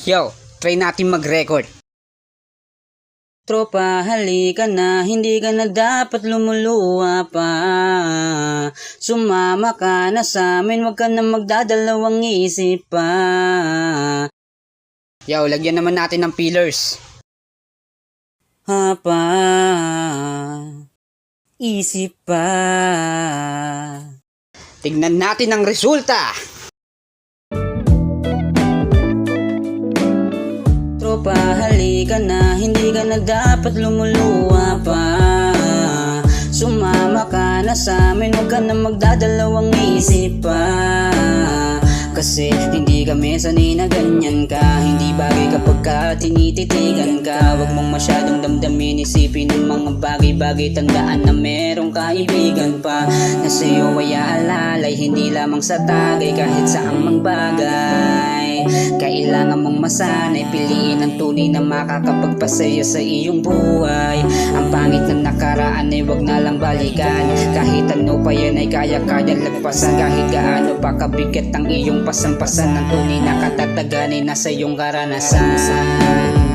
Yo, try natin mag-record. Tropa, halika na, hindi ka na dapat lumuluwa pa. Sumama ka na sa amin, wag ka na magdadalawang isip pa. Yo, lagyan naman natin ng pillars. Hapa, isip pa. Tignan natin ang resulta. Tropa, halika na, hindi ka na dapat lumuluwa pa. Sumama ka na sa amin, huwag ka na magdadalawang isip pa. Kasi hindi kami sanay na ganyan ka. Hindi bagay kapag ka tinititigan ka. Huwag mong masyadong damdamin, isipin ng mga bagay-bagay. Tandaan na merong kaibigan pa na sa'yo ay aalalay, hindi lamang sa tagay, kahit saang mang bagay. Kailangan mong masanay, piliin ang tunay na makakapagpasaya sa iyong buhay. Ang pangit na nakaraan ay wag na lang balikan. Kahit ano pa yan ay kaya-kaya lagpasan. Kahit gaano pa kabigat ang iyong pasampasan, ang tunay na katatagan ay nasa iyong karanasan.